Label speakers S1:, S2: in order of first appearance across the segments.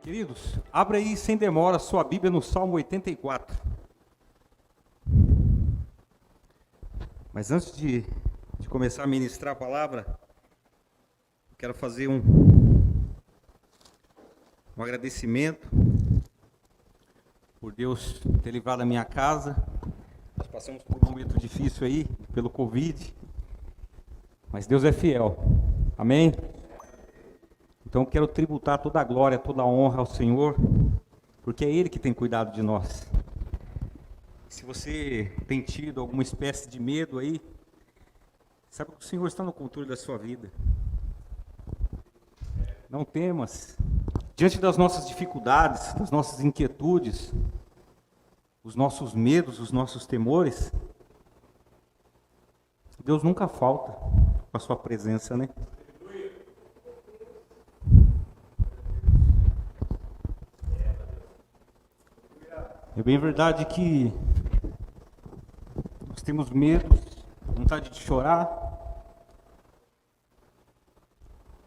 S1: Queridos, abra aí sem demora sua Bíblia no Salmo 84. Mas antes de começar a ministrar a palavra, eu quero fazer um agradecimento por Deus ter livrado a minha casa. Nós passamos por um momento difícil aí, pelo Covid, mas Deus é fiel. Amém? Então eu quero tributar toda a glória, toda a honra ao Senhor, porque é Ele que tem cuidado de nós. Se você tem tido alguma espécie de medo aí, saiba que o Senhor está no controle da sua vida. Não temas. Diante das nossas dificuldades, das nossas inquietudes, os nossos medos, os nossos temores, Deus nunca falta com a sua presença, né? É bem verdade que nós temos medo, vontade de chorar,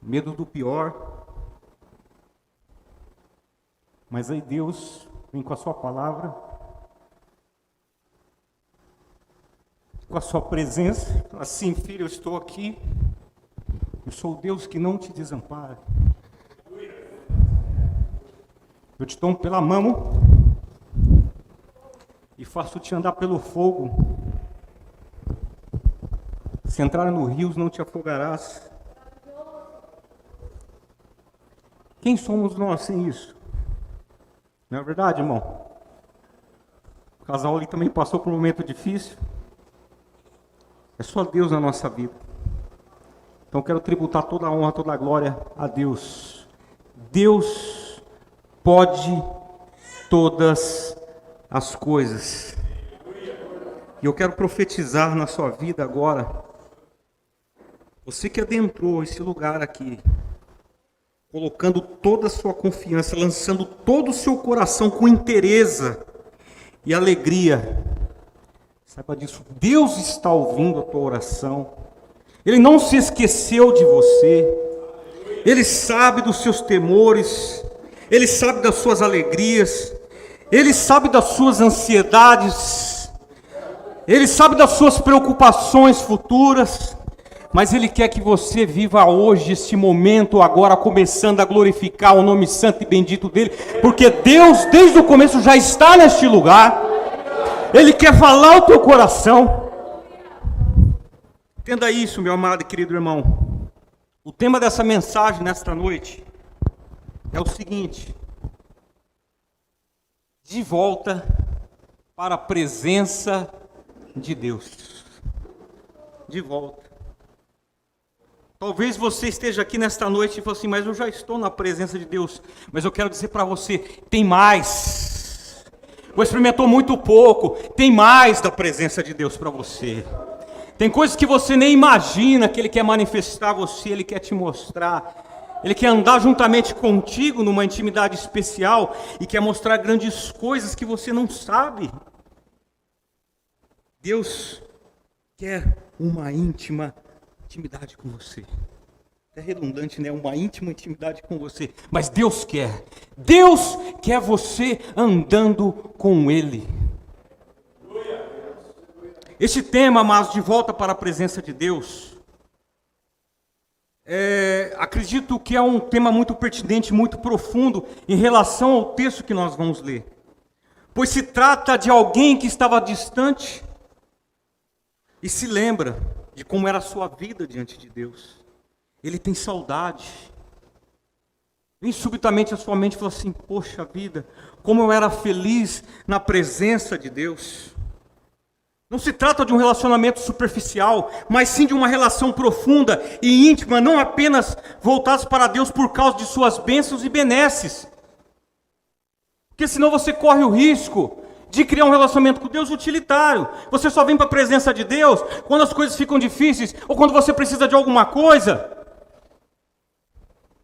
S1: medo do pior, mas aí Deus vem com a sua palavra, com a sua presença, assim, filho, eu estou aqui, eu sou o Deus que não te desampara, eu te tomo pela mão e faço-te andar pelo fogo. Se entrar no rio, não te afogarás. Quem somos nós sem isso? Não é verdade, irmão? O casal ali também passou por um momento difícil. É só Deus na nossa vida. Então eu quero tributar toda a honra, toda a glória a Deus. Deus pode todas as coisas. E eu quero profetizar na sua vida agora. Você que adentrou esse lugar aqui, colocando toda a sua confiança, lançando todo o seu coração com inteireza e alegria. Saiba disso, Deus está ouvindo a tua oração. Ele não se esqueceu de você. Ele sabe dos seus temores. Ele sabe das suas alegrias. Ele sabe das suas ansiedades, Ele sabe das suas preocupações futuras, mas Ele quer que você viva hoje, este momento, agora, começando a glorificar o nome santo e bendito dEle, porque Deus, desde o começo, já está neste lugar. Ele quer falar ao teu coração. Entenda isso, meu amado e querido irmão. O tema dessa mensagem, nesta noite, é o seguinte: de volta para a presença de Deus. De volta. Talvez você esteja aqui nesta noite e fale assim, mas eu já estou na presença de Deus. Mas eu quero dizer para você, tem mais. Você experimentou muito pouco, tem mais da presença de Deus para você. Tem coisas que você nem imagina que Ele quer manifestar a você, Ele quer te mostrar. Ele quer andar juntamente contigo numa intimidade especial e quer mostrar grandes coisas que você não sabe. Deus quer uma íntima intimidade com você. É redundante, né? Uma íntima intimidade com você. Mas Deus quer. Deus quer você andando com Ele. Este tema, amados, de volta para a presença de Deus, acredito que é um tema muito pertinente, muito profundo em relação ao texto que nós vamos ler. Pois se trata de alguém que estava distante e se lembra de como era a sua vida diante de Deus. Ele tem saudade. Vem subitamente a sua mente e fala assim, poxa vida, como eu era feliz na presença de Deus. Não se trata de um relacionamento superficial, mas sim de uma relação profunda e íntima, não apenas voltados para Deus por causa de suas bênçãos e benesses. Porque senão você corre o risco de criar um relacionamento com Deus utilitário. Você só vem para a presença de Deus quando as coisas ficam difíceis ou quando você precisa de alguma coisa.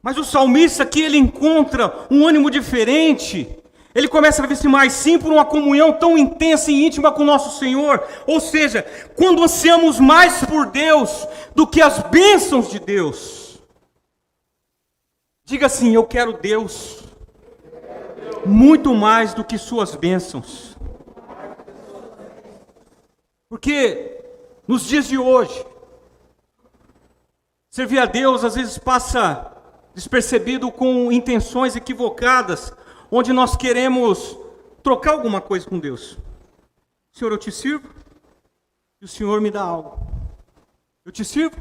S1: Mas o salmista aqui, ele encontra um ânimo diferente. Ele começa a ver-se mais sim por uma comunhão tão intensa e íntima com o nosso Senhor. Ou seja, quando ansiamos mais por Deus do que as bênçãos de Deus. Diga assim, eu quero Deus. muito mais do que suas bênçãos. Porque nos dias de hoje, servir a Deus às vezes passa despercebido com intenções equivocadas, onde nós queremos trocar alguma coisa com Deus. Senhor, eu te sirvo e o Senhor me dá algo. Eu te sirvo,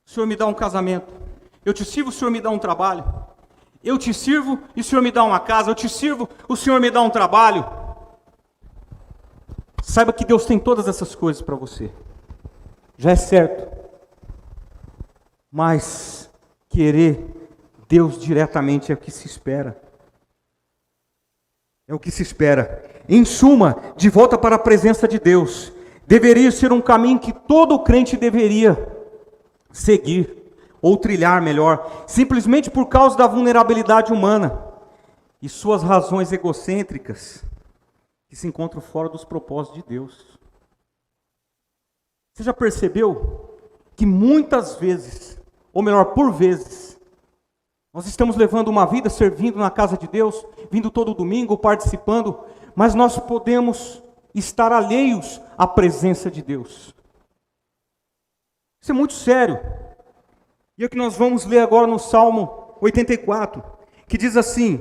S1: o Senhor me dá um casamento. Eu te sirvo, o Senhor me dá um trabalho. Eu te sirvo e o Senhor me dá uma casa. Eu te sirvo, o Senhor me dá um trabalho. Saiba que Deus tem todas essas coisas para você. Já é certo. Mas querer Deus diretamente é o que se espera. É o que se espera. Em suma, de volta para a presença de Deus, deveria ser um caminho que todo crente deveria seguir, ou trilhar melhor, simplesmente por causa da vulnerabilidade humana e suas razões egocêntricas, que se encontram fora dos propósitos de Deus. Você já percebeu que muitas vezes, ou melhor, por vezes, nós estamos levando uma vida servindo na casa de Deus, vindo todo domingo, participando, mas nós podemos estar alheios à presença de Deus. Isso é muito sério. E é o que nós vamos ler agora no Salmo 84, que diz assim: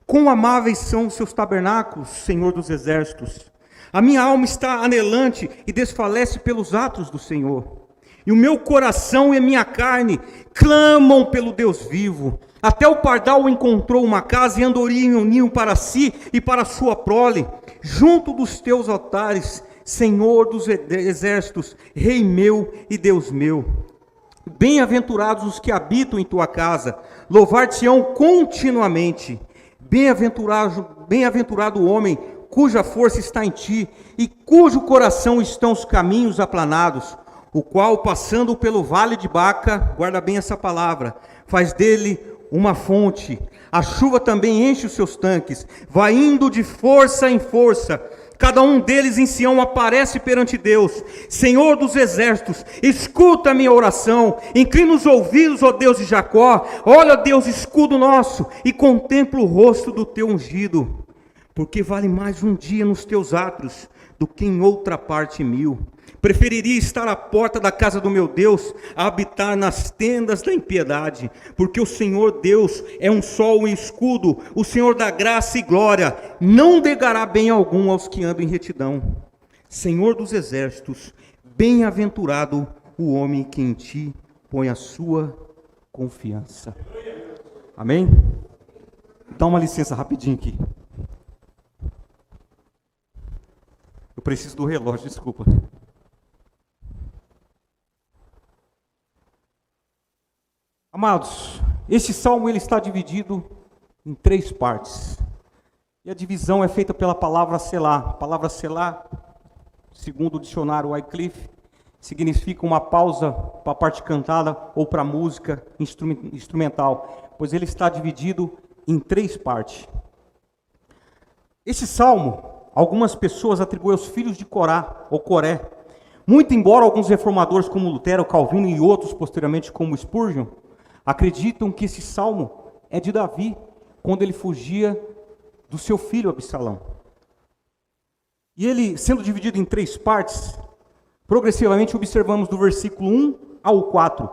S1: quão amáveis são os seus tabernáculos, Senhor dos exércitos. A minha alma está anelante e desfalece pelos atos do Senhor. E o meu coração e a minha carne clamam pelo Deus vivo. Até o pardal encontrou uma casa e andorinha um ninho para si e para sua prole, junto dos teus altares, Senhor dos exércitos, Rei meu e Deus meu. Bem-aventurados os que habitam em tua casa, louvar-te-ão continuamente. Bem-aventurado o homem cuja força está em ti e cujo coração estão os caminhos aplanados, o qual, passando pelo vale de Baca, guarda bem essa palavra, faz dele uma fonte. A chuva também enche os seus tanques, vai indo de força em força. Cada um deles em Sião aparece perante Deus. Senhor dos exércitos, escuta a minha oração, inclina os ouvidos, ó Deus de Jacó. Olha, Deus, escudo nosso, e contempla o rosto do teu ungido. Porque vale mais um dia nos teus átrios do que em outra parte 1000. Preferiria estar à porta da casa do meu Deus a habitar nas tendas da impiedade, porque o Senhor Deus é um sol e escudo, o Senhor da graça e glória, não negará bem algum aos que andam em retidão. Senhor dos exércitos, bem-aventurado o homem que em ti põe a sua confiança. Amém? Dá uma licença rapidinho aqui. Eu preciso do relógio, desculpa. Amados, este salmo ele está dividido em 3 partes. E a divisão é feita pela palavra selá. A palavra selá, segundo o dicionário Wycliffe, significa uma pausa para a parte cantada ou para a música instrumental, pois ele está dividido em 3 partes. Esse salmo, algumas pessoas atribuem aos filhos de Corá, ou Coré. Muito embora alguns reformadores como Lutero, Calvino e outros posteriormente como Spurgeon, acreditam que esse salmo é de Davi, quando ele fugia do seu filho Absalão. E ele, sendo dividido em 3 partes, progressivamente observamos do versículo 1 ao 4,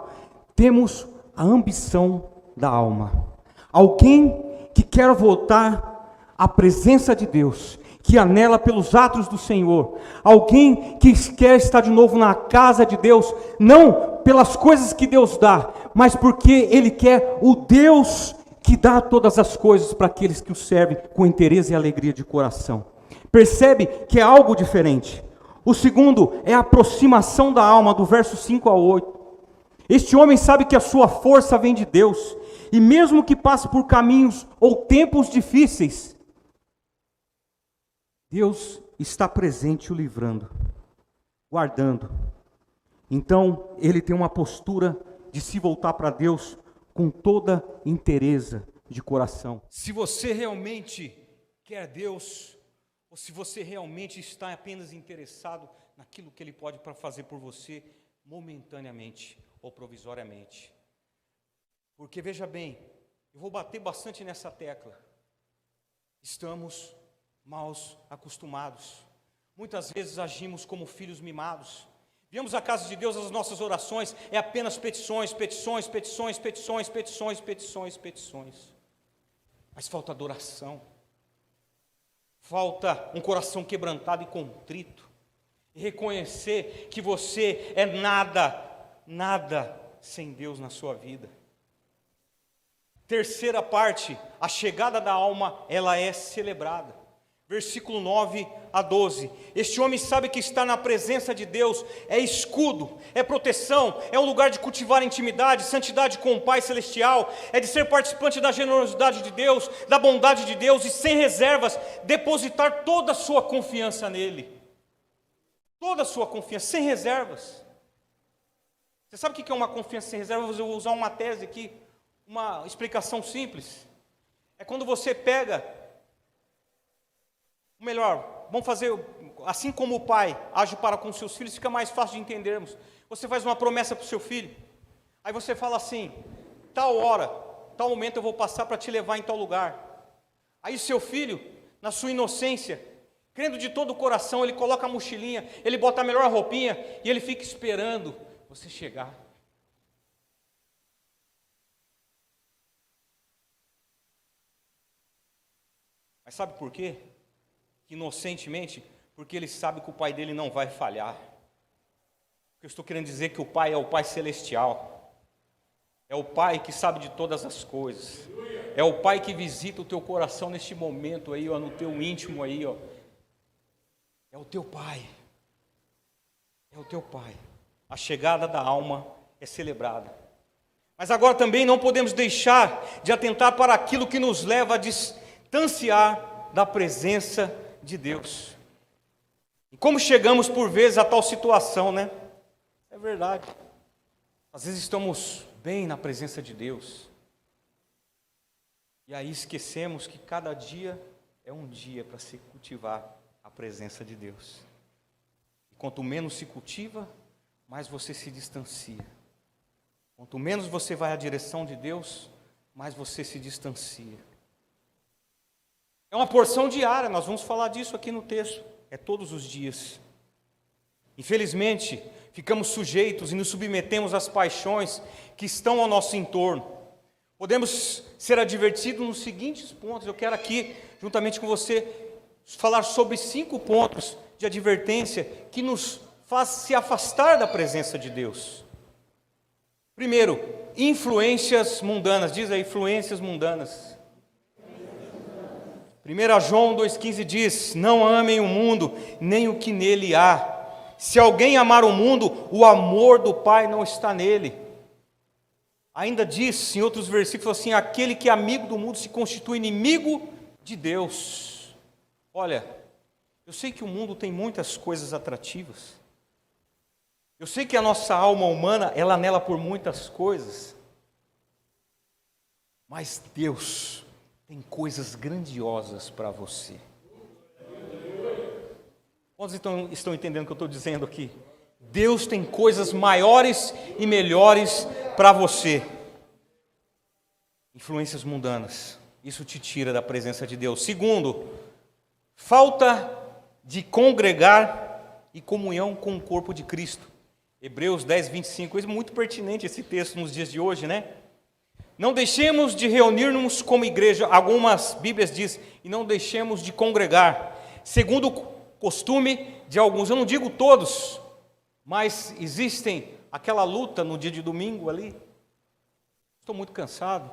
S1: temos a ambição da alma. Alguém que quer voltar à presença de Deus, que anela pelos atos do Senhor. Alguém que quer estar de novo na casa de Deus, não pelas coisas que Deus dá, mas porque ele quer o Deus que dá todas as coisas para aqueles que o servem com interesse e alegria de coração. Percebe que é algo diferente. O segundo é a aproximação da alma, do verso 5 ao 8. Este homem sabe que a sua força vem de Deus, e mesmo que passe por caminhos ou tempos difíceis, Deus está presente o livrando, guardando. Então, ele tem uma postura de se voltar para Deus com toda inteireza de coração. Se você realmente quer Deus, ou se você realmente está apenas interessado naquilo que Ele pode fazer por você, momentaneamente ou
S2: Estamos mal acostumados. Muitas vezes agimos como filhos mimados. Viemos à casa de Deus, as nossas orações é apenas petições, petições, petições, petições, petições, petições, petições. Mas falta adoração. Falta um coração quebrantado e contrito. E reconhecer que você é nada, nada sem Deus na sua vida. Terceira parte, a chegada da alma, ela é celebrada. Versículo 9 a 12. Este homem sabe que está na presença de Deus, é escudo, é proteção, é um lugar de cultivar intimidade, santidade com o Pai Celestial, é de ser participante da generosidade de Deus, da bondade de Deus e sem reservas, depositar toda a sua confiança nele. Toda a sua confiança, sem reservas. Você sabe o que é uma confiança sem reservas? Eu vou usar uma tese aqui, uma explicação simples. É quando você pega, ou melhor, vamos fazer, assim como o pai age para com seus filhos, fica mais fácil de entendermos. Você faz uma promessa para o seu filho, aí você fala assim, tal hora, tal momento eu vou passar para te levar em tal lugar. Aí seu filho, na sua inocência, crendo de todo o coração, ele coloca a mochilinha, ele bota a melhor roupinha, e ele fica esperando você chegar. Mas sabe por quê? Inocentemente, porque ele sabe que o pai dele não vai falhar. Eu estou querendo dizer que o pai é o Pai Celestial. É o pai que sabe de todas as coisas. É o pai que visita o teu coração neste momento aí, ó, no teu íntimo aí, ó. É o teu pai. É o teu pai. A chegada da alma é celebrada. Mas agora também não podemos deixar de atentar para aquilo que nos leva a distanciar da presença de Deus. E como chegamos por vezes a tal situação, né? É verdade. Às vezes estamos bem na presença de Deus. E aí esquecemos que cada dia é um dia para se cultivar a presença de Deus. E quanto menos se cultiva, mais você se distancia. Quanto menos você vai à direção de Deus, mais você se distancia. É uma porção diária, nós vamos falar disso aqui no texto, é todos os dias. Infelizmente, ficamos sujeitos e nos submetemos às paixões que estão ao nosso entorno. Podemos ser advertidos nos seguintes pontos. Eu quero aqui, juntamente com você, falar sobre 5 pontos de advertência que nos faz se afastar da presença de Deus. Primeiro, influências mundanas. Diz aí, influências mundanas. 1 João 2,15 diz, não amem o mundo, nem o que nele há. Se alguém amar o mundo, o amor do Pai não está nele. Ainda diz, em outros versículos assim, aquele que é amigo do mundo se constitui inimigo de Deus. Olha, eu sei que o mundo tem muitas coisas atrativas. Eu sei que a nossa alma humana, ela anela por muitas coisas. Mas Deus tem coisas grandiosas para você. Quantos estão entendendo o que eu estou dizendo aqui? Deus tem coisas maiores e melhores para você. Influências mundanas. Isso te tira da presença de Deus. Segundo, falta de congregar e comunhão com o corpo de Cristo. Hebreus 10, 25. É muito pertinente esse texto nos dias de hoje, né? Não deixemos de reunir-nos como igreja, algumas Bíblias dizem, e não deixemos de congregar, segundo o costume de alguns, eu não digo todos, mas existem aquela luta no dia de domingo ali, estou muito cansado,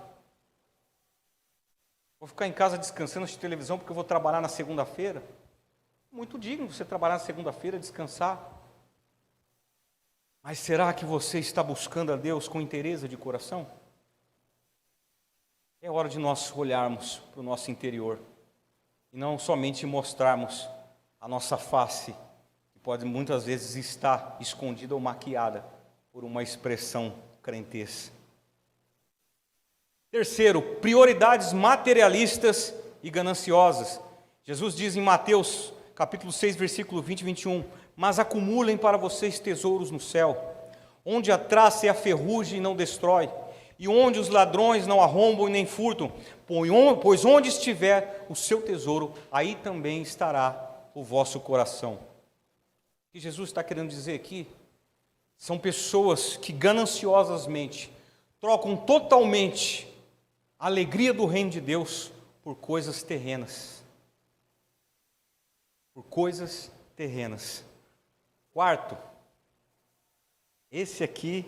S2: vou ficar em casa descansando, assistindo televisão, porque eu vou trabalhar na segunda-feira. Muito digno você trabalhar na segunda-feira, descansar. Mas será que você está buscando a Deus com interesse de coração? É hora de nós olharmos para o nosso interior e não somente mostrarmos a nossa face, que pode muitas vezes estar escondida ou maquiada por uma expressão crentez. Terceiro, prioridades materialistas e gananciosas. Jesus diz em Mateus capítulo 6, versículo 20 e 21, mas acumulem para vocês tesouros no céu, onde a traça e a ferrugem não destrói, e onde os ladrões não arrombam e nem furtam, pois onde estiver o seu tesouro, aí também estará o vosso coração. O que Jesus está querendo dizer aqui são pessoas que gananciosamente trocam totalmente a alegria do reino de Deus por coisas terrenas. Por coisas terrenas. Quarto, esse aqui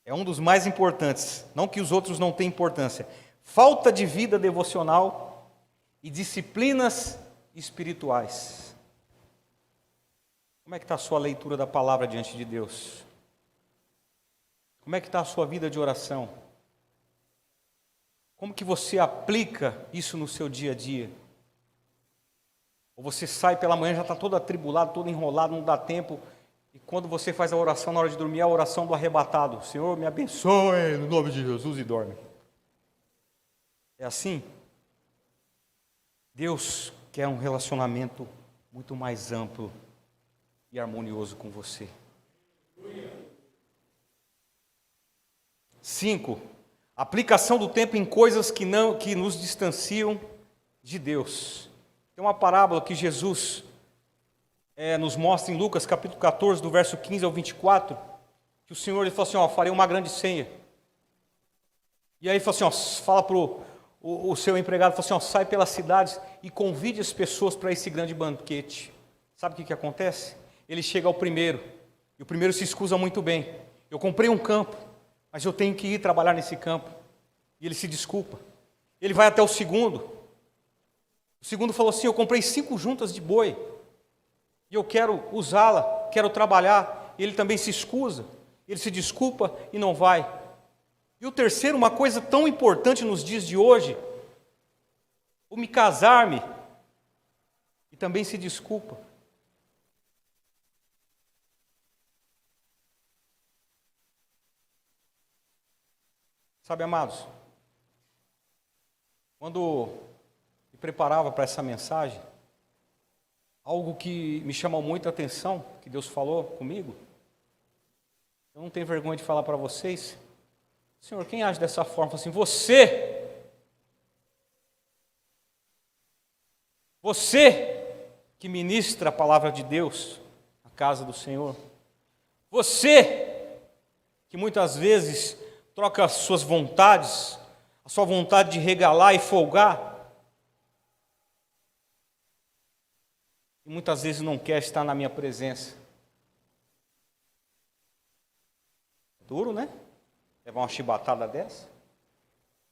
S2: é um dos mais importantes, não que os outros não tenham importância. Falta de vida devocional e disciplinas espirituais. Como é que está a sua leitura da palavra diante de Deus? Como é que está a sua vida de oração? Como que você aplica isso no seu dia a dia? Ou você sai pela manhã, já está todo atribulado, todo enrolado, não dá tempo, e quando você faz a oração na hora de dormir, é a oração do arrebatado. Senhor, me abençoe no nome de Jesus, e dorme. É assim? Deus quer um relacionamento muito mais amplo e harmonioso com você. 5. Aplicação do tempo em coisas que nos distanciam de Deus. Tem uma parábola que Jesus nos mostra em Lucas, capítulo 14, do verso 15 ao 24, que o Senhor ele falou assim, farei uma grande ceia. E aí ele falou assim, fala para o seu empregado, falou assim, sai pelas cidades e convide as pessoas para esse grande banquete. Sabe o que acontece? Ele chega ao primeiro, e o primeiro se excusa muito bem. Eu comprei um campo, mas eu tenho que ir trabalhar nesse campo. E ele se desculpa. Ele vai até o segundo. O segundo falou assim, eu comprei 5 juntas de boi, e eu quero usá-la, quero trabalhar. E ele também se excusa, ele se desculpa e não vai. E o terceiro, uma coisa tão importante nos dias de hoje, o me casar-me, e também se desculpa. Sabe, amados, quando me preparava para essa mensagem, algo que me chamou muita atenção, que Deus falou comigo, eu não tenho vergonha de falar para vocês. Senhor, quem age dessa forma? Assim, você que ministra a palavra de Deus na casa do Senhor, você que muitas vezes troca as suas vontades, a sua vontade de regalar e folgar, e muitas vezes não quer estar na minha presença. Duro, né? Levar uma chibatada dessa.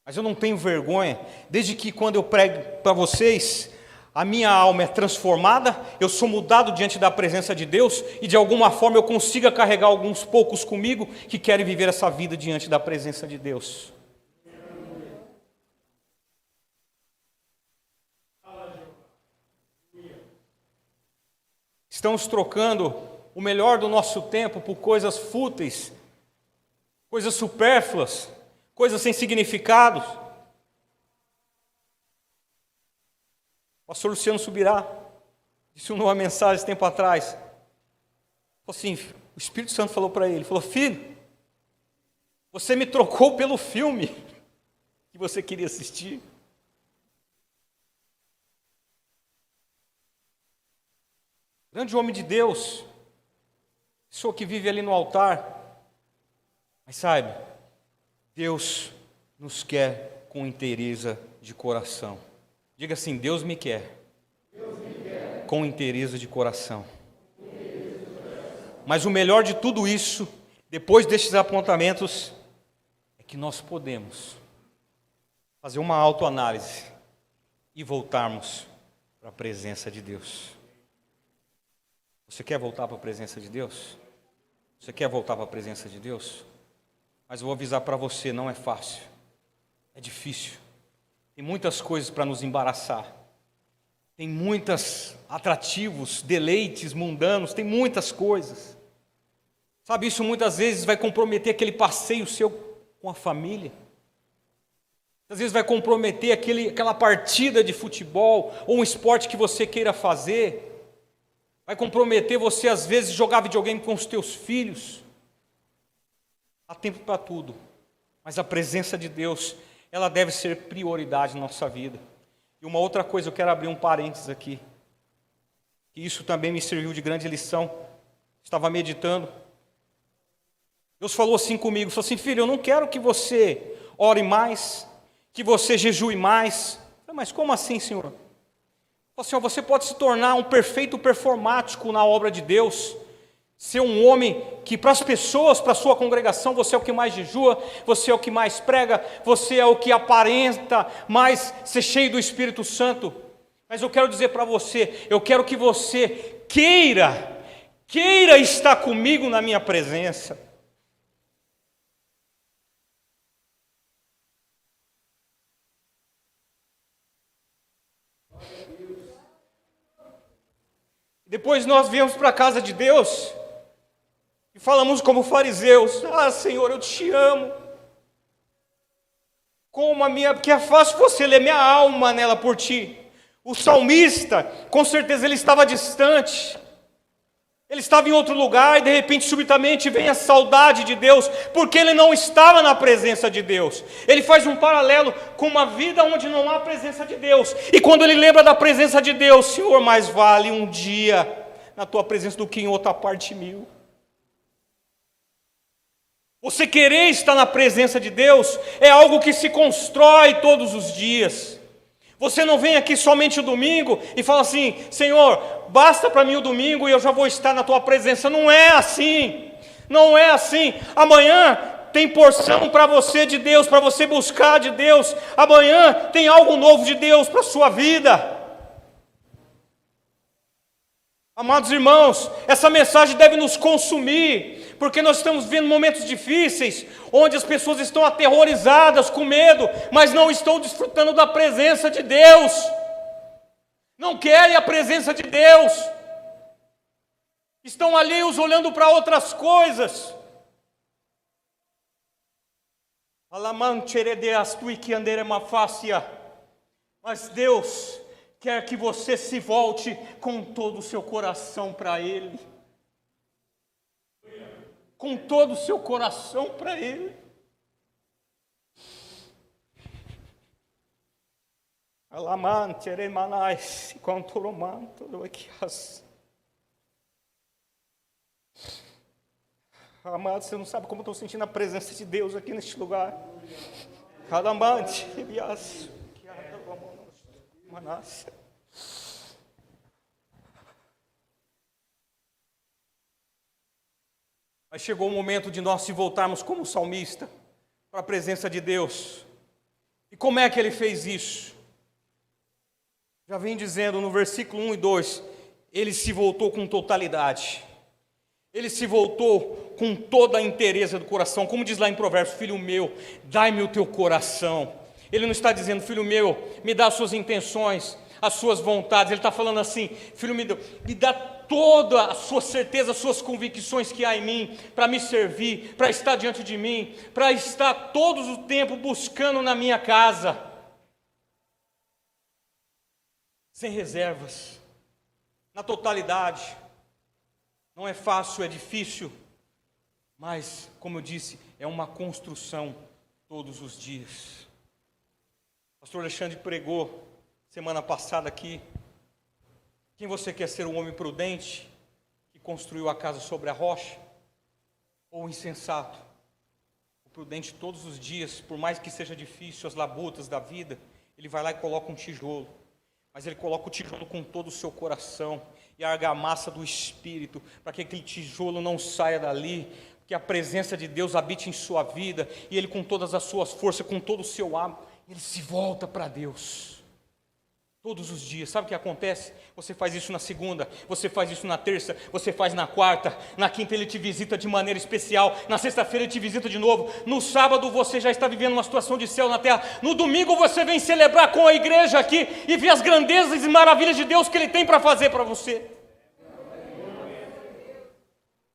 S2: Mas eu não tenho vergonha, desde que quando eu prego para vocês, a minha alma é transformada, eu sou mudado diante da presença de Deus, e de alguma forma eu consiga carregar alguns poucos comigo, que querem viver essa vida diante da presença de Deus. Estamos trocando o melhor do nosso tempo por coisas fúteis, coisas supérfluas, coisas sem significado. O pastor Luciano Subirá disse numa mensagem esse tempo atrás, falou assim, o Espírito Santo falou para ele, falou, filho, você me trocou pelo filme que você queria assistir. Grande homem de Deus, pessoa que vive ali no altar, mas sabe, Deus nos quer com inteireza de coração. Diga assim, Deus me quer com inteireza de coração. Mas o melhor de tudo isso, depois destes apontamentos, é que nós podemos fazer uma autoanálise e voltarmos para a presença de Deus. Você quer voltar para a presença de Deus? Você quer voltar para a presença de Deus? Mas eu vou avisar para você, não é fácil. É difícil. Tem muitas coisas para nos embaraçar. Tem muitos atrativos, deleites mundanos, tem muitas coisas. Sabe, isso muitas vezes vai comprometer aquele passeio seu com a família. Às vezes vai comprometer aquela partida de futebol ou um esporte que você queira fazer. Vai comprometer você, às vezes, jogar videogame com os teus filhos. Há tempo para tudo. Mas a presença de Deus, ela deve ser prioridade na nossa vida. E uma outra coisa, eu quero abrir um parênteses aqui. E isso também me serviu de grande lição. Estava meditando. Deus falou assim comigo, falou assim: filho, eu não quero que você ore mais, que você jejue mais. Eu falei, mas como assim, Senhor? Ele falou assim: você pode se tornar um perfeito performático na obra de Deus, ser um homem que para as pessoas, para a sua congregação, você é o que mais jejua, você é o que mais prega, você é o que aparenta mais ser cheio do Espírito Santo. Mas eu quero dizer para você, eu quero que você queira estar comigo na minha presença. Depois nós viemos para a casa de Deus e falamos como fariseus: ah, Senhor, eu te amo. Porque é fácil você ler minha alma nela por ti. O salmista, com certeza ele estava distante. Ele estava em outro lugar e de repente, subitamente, vem a saudade de Deus, porque ele não estava na presença de Deus. Ele faz um paralelo com uma vida onde não há presença de Deus. E quando ele lembra da presença de Deus: Senhor, mais vale um dia na tua presença do que em outra parte 1000. Você querer estar na presença de Deus é algo que se constrói todos os dias. Você não vem aqui somente o domingo e fala assim: Senhor, basta para mim o domingo e eu já vou estar na tua presença. Não é assim, não é assim. Amanhã tem porção para você de Deus, para você buscar de Deus. Amanhã tem algo novo de Deus para a sua vida. Amados irmãos, essa mensagem deve nos consumir, porque nós estamos vivendo momentos difíceis, onde as pessoas estão aterrorizadas, com medo, mas não estão desfrutando da presença de Deus, não querem a presença de Deus, estão alheios olhando para outras coisas. Mas Deus quer que você se volte com todo o seu coração para Ele. Com todo o seu coração para Ele. Amado, você não sabe como eu estou sentindo a presença de Deus aqui neste lugar. Mas chegou o momento de nós se voltarmos como salmista para a presença de Deus. E como é que ele fez isso? Já vem dizendo no versículo 1 e 2, ele se voltou com totalidade. Ele se voltou com toda a inteireza do coração. Como diz lá em Provérbios: filho meu, dai-me o teu coração. Ele não está dizendo: filho meu, me dá as suas intenções, as suas vontades. Ele está falando assim: filho meu, me dá toda a sua certeza, as suas convicções que há em mim, para me servir, para estar diante de mim, para estar todos o tempo buscando na minha casa, sem reservas, na totalidade. Não é fácil, é difícil, mas, como eu disse, é uma construção todos os dias. O pastor Alexandre pregou semana passada aqui: quem você quer ser, um homem prudente que construiu a casa sobre a rocha, ou insensato? O prudente todos os dias, por mais que seja difícil, as labutas da vida, ele vai lá e coloca um tijolo, mas ele coloca o tijolo com todo o seu coração e a argamassa do Espírito, para que aquele tijolo não saia dali, que a presença de Deus habite em sua vida, e ele, com todas as suas forças, com todo o seu hábito, ele se volta para Deus. Todos os dias. Sabe o que acontece? Você faz isso na segunda, você faz isso na terça, você faz na quarta, na quinta ele te visita de maneira especial, na sexta-feira ele te visita de novo, no sábado você já está vivendo uma situação de céu na terra, no domingo você vem celebrar com a igreja aqui e vê as grandezas e maravilhas de Deus que Ele tem para fazer para você.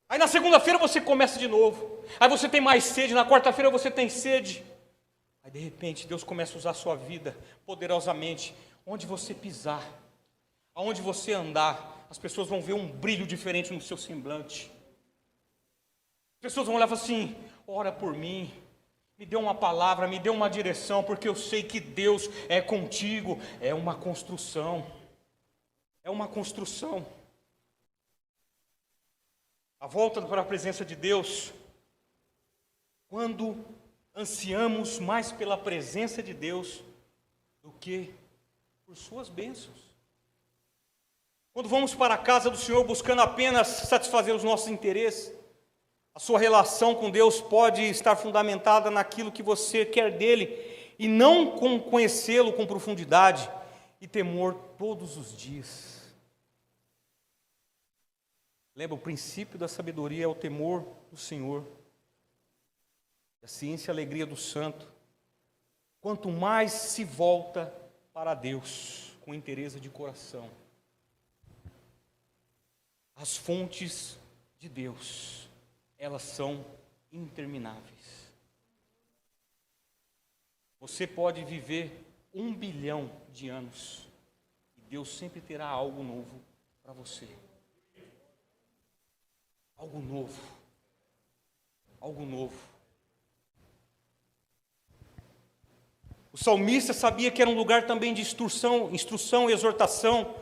S2: Aí na segunda-feira você começa de novo, aí você tem mais sede, na quarta-feira você tem sede, aí de repente Deus começa a usar a sua vida poderosamente. Onde você pisar, aonde você andar, as pessoas vão ver um brilho diferente no seu semblante. As pessoas vão olhar e falar assim: ora por mim, Me dê uma palavra, me dê uma direção, porque eu sei que Deus é contigo. É uma construção. É uma construção. A volta para a presença de Deus, quando ansiamos mais pela presença de Deus do que por suas bênçãos. Quando vamos para a casa do Senhor buscando apenas satisfazer os nossos interesses, a sua relação com Deus pode estar fundamentada naquilo que você quer dele e não com conhecê-lo com profundidade e temor todos os dias. Lembra, o princípio da sabedoria é o temor do Senhor, a ciência e a alegria do santo. Quanto mais se volta para Deus com interesse de coração, as fontes de Deus, elas são intermináveis. Você pode viver 1 bilhão de anos e Deus sempre terá algo novo para você. Algo novo. Algo novo. O salmista sabia que era um lugar também de instrução e exortação.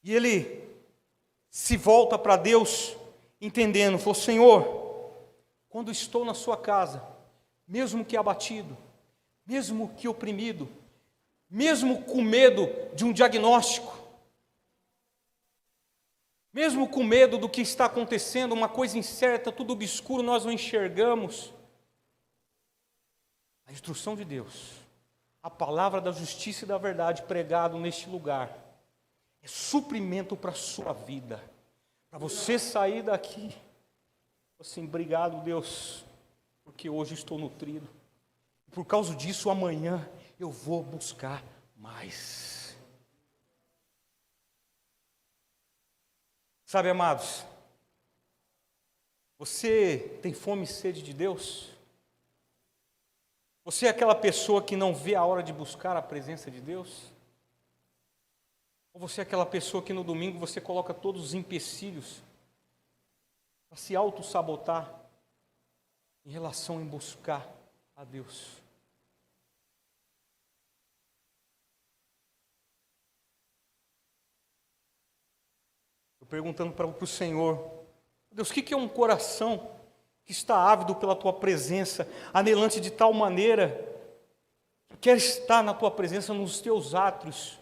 S2: E ele se volta para Deus entendendo, falou: Senhor, quando estou na sua casa, mesmo que abatido, mesmo que oprimido, mesmo com medo de um diagnóstico, mesmo com medo do que está acontecendo, uma coisa incerta, tudo obscuro, nós não enxergamos. A instrução de Deus, a palavra da justiça e da verdade pregado neste lugar, é suprimento para a sua vida, para você sair daqui, assim, obrigado Deus, porque hoje estou nutrido, por causa disso amanhã eu vou buscar mais. Sabe, amados, você tem fome e sede de Deus? Você é aquela pessoa que não vê a hora de buscar a presença de Deus? Ou você é aquela pessoa que no domingo você coloca todos os empecilhos para se auto-sabotar em relação em buscar a Deus? Eu perguntando para o Senhor, Deus, o que é um coração que está ávido pela Tua presença, anelante de tal maneira, que quer estar na Tua presença, nos Teus átrios,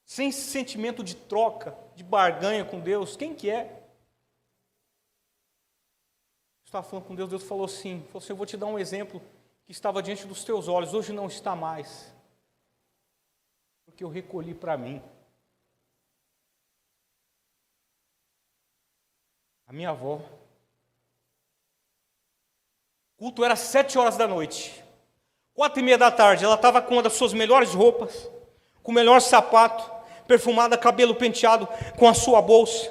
S2: sem esse sentimento de troca, de barganha com Deus? Quem que é? Eu estava falando com Deus, Deus falou assim, eu vou te dar um exemplo que estava diante dos teus olhos, hoje não está mais, porque eu recolhi para mim. A minha avó, o culto era 7 horas da noite, 4:30 da tarde, ela estava com uma das suas melhores roupas, com o melhor sapato, perfumada, cabelo penteado, com a sua bolsa,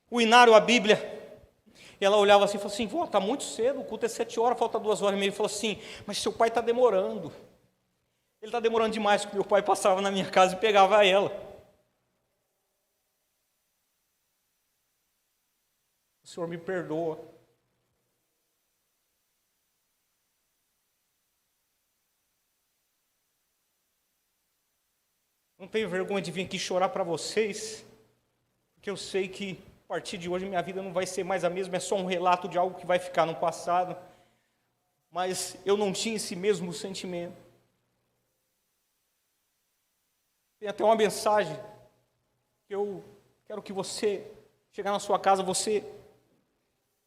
S2: o inário, a Bíblia. E ela olhava assim e falou assim: vó, está muito cedo, o culto é 7 horas, falta 2 horas e meia. Ele falou assim: mas seu pai está demorando. Ele está demorando demais, porque meu pai passava na minha casa e pegava ela. O Senhor me perdoa. Não tenho vergonha de vir aqui chorar para vocês, porque eu sei que a partir de hoje minha vida não vai ser mais a mesma, é só um relato de algo que vai ficar no passado. Mas eu não tinha esse mesmo sentimento. Tem até uma mensagem que eu quero que você, chegar na sua casa, você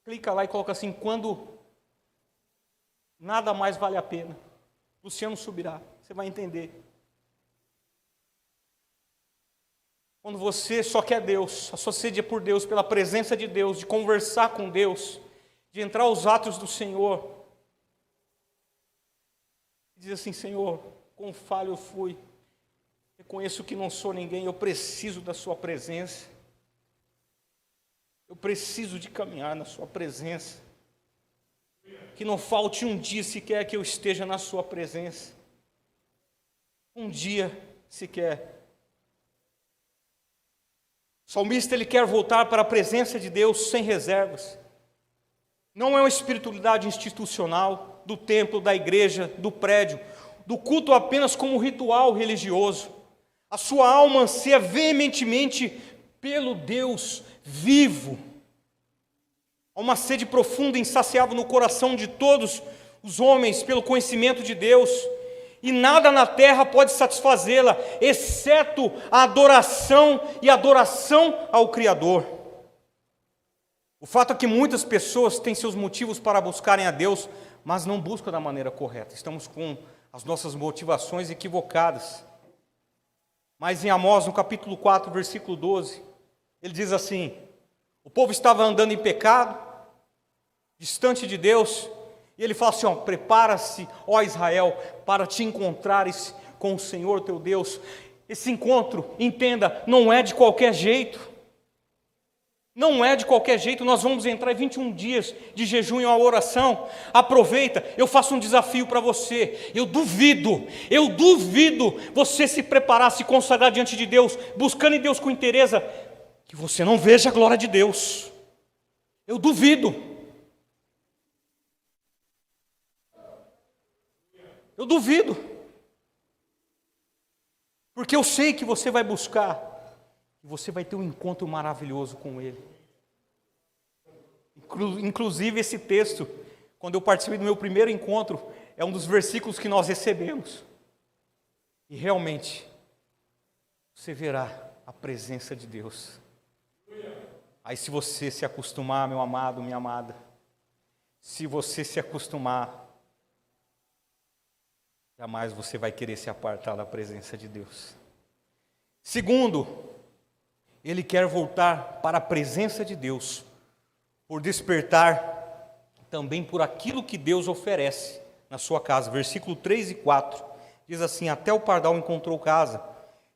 S2: clica lá e coloca assim: quando nada mais vale a pena. Luciano Subirá, você vai entender. Quando você só quer Deus, a sua sede é por Deus, pela presença de Deus, de conversar com Deus, de entrar aos atos do Senhor, diz assim: Senhor, quão falho eu fui, reconheço que não sou ninguém, eu preciso da sua presença, eu preciso de caminhar na sua presença, que não falte um dia sequer que eu esteja na sua presença, um dia sequer. O salmista, ele quer voltar para a presença de Deus sem reservas. Não é uma espiritualidade institucional, do templo, da igreja, do prédio, do culto apenas como ritual religioso. A sua alma anseia veementemente pelo Deus vivo. Há uma sede profunda e insaciável no coração de todos os homens pelo conhecimento de Deus, e nada na terra pode satisfazê-la, exceto a adoração e adoração ao Criador. O fato é que muitas pessoas têm seus motivos para buscarem a Deus, mas não buscam da maneira correta. Estamos com as nossas motivações equivocadas. Mas em Amós, no capítulo 4, versículo 12, ele diz assim: o povo estava andando em pecado, distante de Deus, e ele fala assim: prepara-se, ó Israel, para te encontrares com o Senhor teu Deus. Esse encontro, entenda, não é de qualquer jeito. Não é de qualquer jeito. Nós vamos entrar em 21 dias de jejum e uma oração. Aproveita, eu faço um desafio para você. Eu duvido você se preparar, se consagrar diante de Deus, buscando em Deus com interesse, que você não veja a glória de Deus. Eu duvido. Eu duvido. Porque eu sei que você vai buscar, e você vai ter um encontro maravilhoso com Ele. Inclusive esse texto, quando eu participei do meu primeiro encontro, é um dos versículos que nós recebemos. E realmente, você verá a presença de Deus. Aí se você se acostumar, meu amado, minha amada, se você se acostumar, jamais você vai querer se apartar da presença de Deus. Segundo, ele quer voltar para a presença de Deus, por despertar também por aquilo que Deus oferece na sua casa. Versículo 3 e 4, diz assim: até o pardal encontrou casa,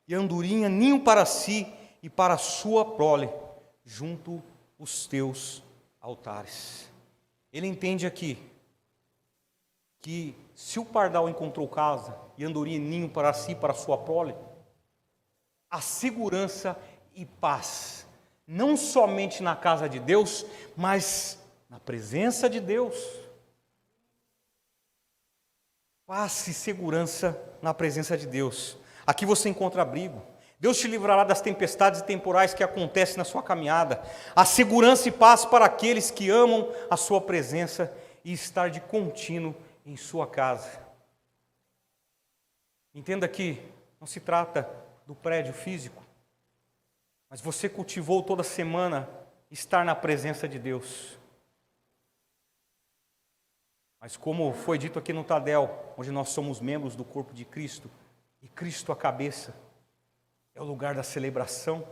S2: e a andorinha ninho para si e para a sua prole, junto os teus altares. Ele entende aqui, que se o pardal encontrou casa, e a andorinha ninho para si e para a sua prole, a segurança e paz, não somente na casa de Deus, mas na presença de Deus. Paz e segurança na presença de Deus. Aqui você encontra abrigo. Deus te livrará das tempestades e temporais que acontecem na sua caminhada. A segurança e paz para aqueles que amam a sua presença e estar de contínuo em sua casa. Entenda que não se trata do prédio físico, mas você cultivou toda semana estar na presença de Deus. Mas como foi dito aqui no Tadel, onde nós somos membros do corpo de Cristo, e Cristo a cabeça, é o lugar da celebração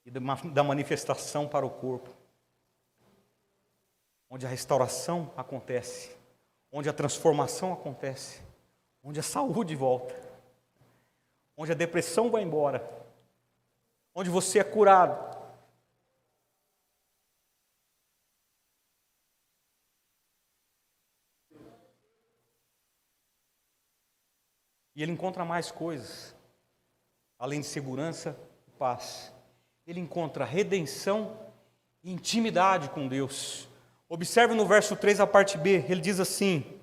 S2: e da manifestação para o corpo, onde a restauração acontece, onde a transformação acontece, onde a saúde volta, onde a depressão vai embora, onde você é curado. E ele encontra mais coisas, além de segurança e paz. Ele encontra redenção e intimidade com Deus. Observe no verso 3, a parte B, ele diz assim: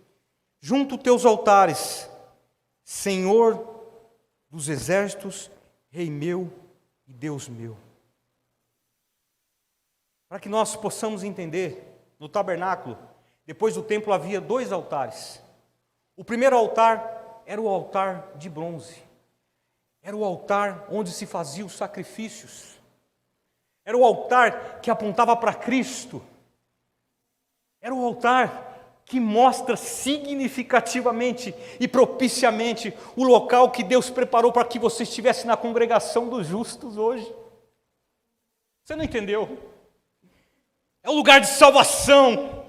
S2: junto teus altares, Senhor dos exércitos, Rei meu e Deus meu. Para que nós possamos entender, no tabernáculo, depois do templo havia 2 altares. O primeiro altar era o altar de bronze. Era o altar onde se faziam os sacrifícios. Era o altar que apontava para Cristo. Era o altar que mostra significativamente e propiciamente o local que Deus preparou para que você estivesse na congregação dos justos hoje. Você não entendeu? É o lugar de salvação.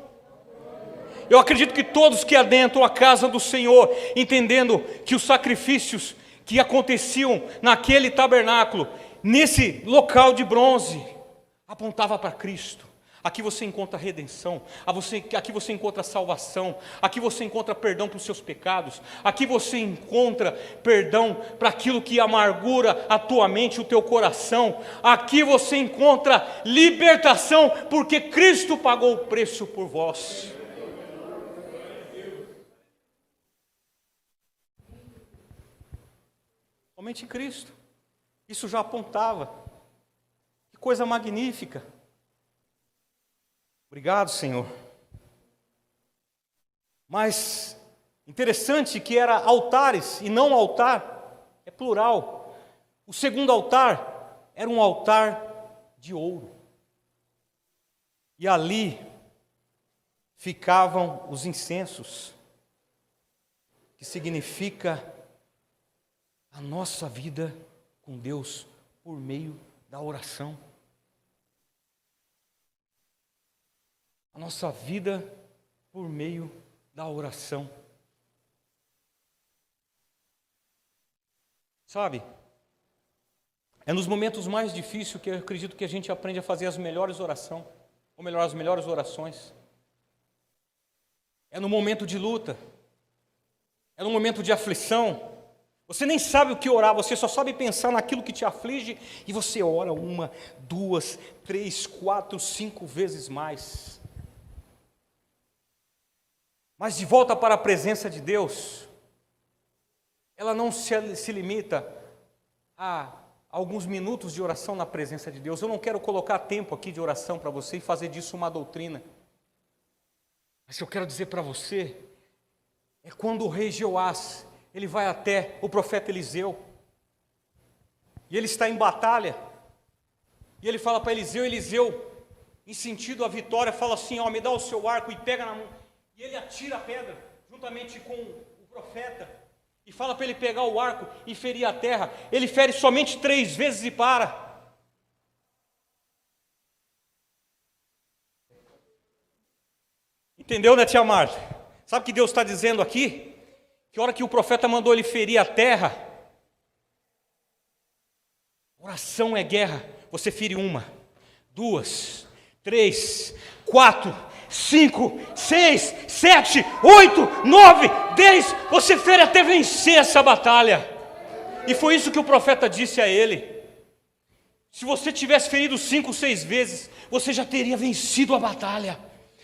S2: Eu acredito que todos que adentram a casa do Senhor, entendendo que os sacrifícios que aconteciam naquele tabernáculo, nesse local de bronze, apontava para Cristo, Aqui você encontra redenção, aqui você encontra salvação, aqui você encontra perdão para os seus pecados, aqui você encontra perdão para aquilo que amargura a tua mente, o teu coração, aqui você encontra libertação, porque Cristo pagou o preço por vós. Somente Cristo, isso já apontava, que coisa magnífica. Obrigado, Senhor. Mas interessante que era altares e não altar, é plural. O segundo altar era um altar de ouro. E ali ficavam os incensos, que significa a nossa vida com Deus por meio da oração. A nossa vida por meio da oração. Sabe, é nos momentos mais difíceis que eu acredito que a gente aprende a fazer as melhores orações, ou melhor, as melhores orações. É no momento de luta, é no momento de aflição. Você nem sabe o que orar, você só sabe pensar naquilo que te aflige e você ora 1, 2, 3, 4, 5 vezes mais. Mas de volta para a presença de Deus, ela não se limita a alguns minutos de oração na presença de Deus. Eu não quero colocar tempo aqui de oração para você e fazer disso uma doutrina. Mas o que eu quero dizer para você é quando o rei Jeoás, ele vai até o profeta Eliseu, e ele está em batalha, e ele fala para Eliseu, em sentido à vitória, fala assim, ó, me dá o seu arco e pega na mão. E ele atira a pedra, juntamente com o profeta, e fala para ele pegar o arco e ferir a terra. Ele fere somente 3 vezes e para. Entendeu, né, tia Marta? Sabe o que Deus está dizendo aqui? Que a hora que o profeta mandou ele ferir a terra, oração é guerra. Você fere 1, 2, 3, 4, 5, 6, 7, 8, 9, 10, você fere até vencer essa batalha. E foi isso que o profeta disse a ele. Se você tivesse ferido 5, 6 vezes, você já teria vencido a batalha.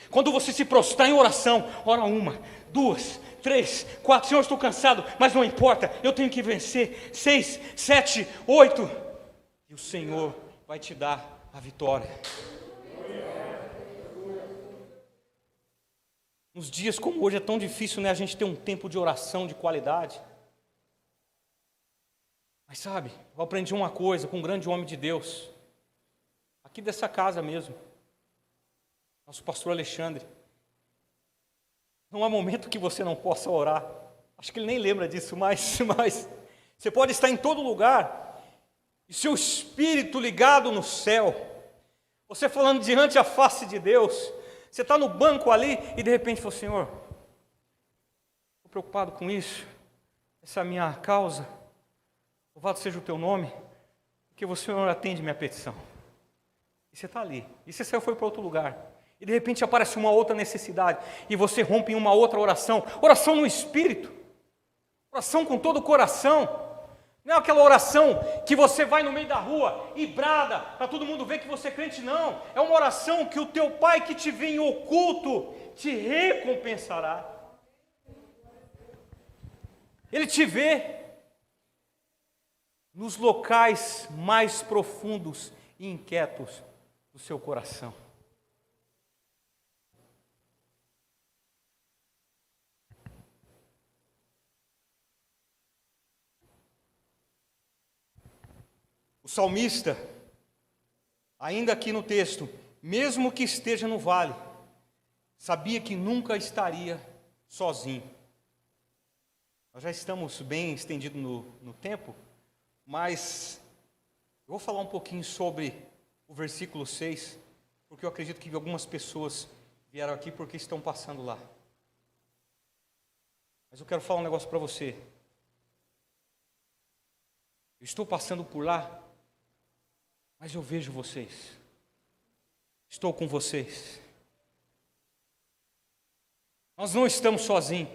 S2: Quando você se prostrar em oração, ora 1, 2, 3, 4, Senhor, estou cansado, mas não importa, eu tenho que vencer. 6, 7, 8, e o Senhor vai te dar a vitória. Nos dias como hoje é tão difícil, né, a gente ter um tempo de oração de qualidade. Mas sabe, eu aprendi uma coisa com um grande homem de Deus, aqui dessa casa mesmo, nosso pastor Alexandre. Não há momento que você não possa orar. Acho que ele nem lembra disso, mas você pode estar em todo lugar, e seu espírito ligado no céu, você falando diante a face de Deus. Você está no banco ali e de repente fala, Senhor, estou preocupado com isso, essa é a minha causa, louvado seja o teu nome, porque o Senhor atende minha petição. E você está ali, e você saiu, foi para outro lugar, e de repente aparece uma outra necessidade, e você rompe em uma outra oração no Espírito, oração com todo o coração. Não é aquela oração que você vai no meio da rua e brada para todo mundo ver que você é crente, não. É uma oração que o teu Pai que te vê em oculto te recompensará. Ele te vê nos locais mais profundos e inquietos do seu coração. O salmista, ainda aqui no texto, mesmo que esteja no vale, sabia que nunca estaria sozinho. Nós já estamos bem estendidos no tempo, mas eu vou falar um pouquinho sobre o versículo 6, porque eu acredito que algumas pessoas vieram aqui porque estão passando lá. Mas eu quero falar um negócio para você. Eu estou passando por lá, mas eu vejo vocês. estou com vocês. Nós não estamos sozinhos.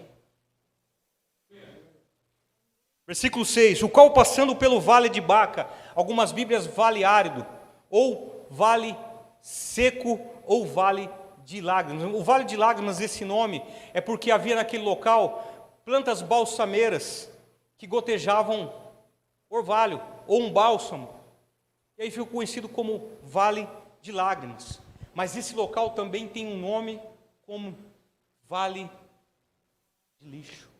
S2: Versículo 6, o qual passando pelo vale de Baca, algumas Bíblias vale árido, ou vale seco, ou vale de lágrimas. O vale de lágrimas, esse nome, é porque havia naquele local plantas balsameiras que gotejavam orvalho, ou um bálsamo. E aí ficou conhecido como vale de lágrimas. Mas esse local também tem um nome como vale de lixo.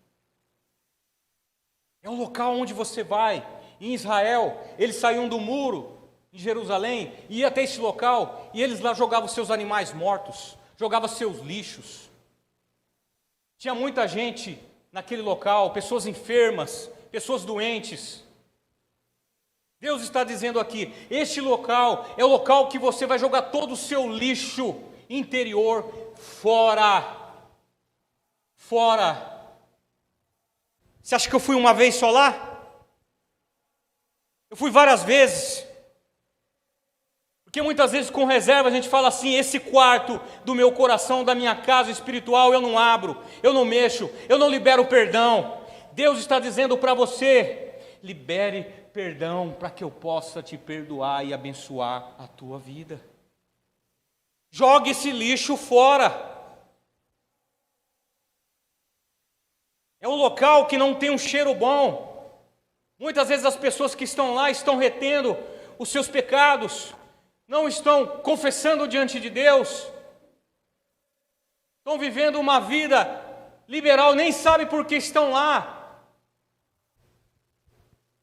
S2: É um local onde você vai. Em Israel, eles saíam do muro em Jerusalém, e ia até esse local, e eles lá jogavam seus animais mortos, jogavam seus lixos. Tinha muita gente naquele local, pessoas enfermas, pessoas doentes. Deus está dizendo aqui, este local é o local que você vai jogar todo o seu lixo interior fora. Fora. Você acha que eu fui uma vez só lá? Eu fui várias vezes. Porque muitas vezes com reserva a gente fala assim, esse quarto do meu coração, da minha casa espiritual, eu não abro, eu não mexo, eu não libero perdão. Deus está dizendo para você, libere perdão para que eu possa te perdoar e abençoar a tua vida. Jogue esse lixo fora. É um local que não tem um cheiro bom. Muitas vezes as pessoas que estão lá estão retendo os seus pecados, não estão confessando diante de Deus, estão vivendo uma vida liberal, nem sabem por que estão lá.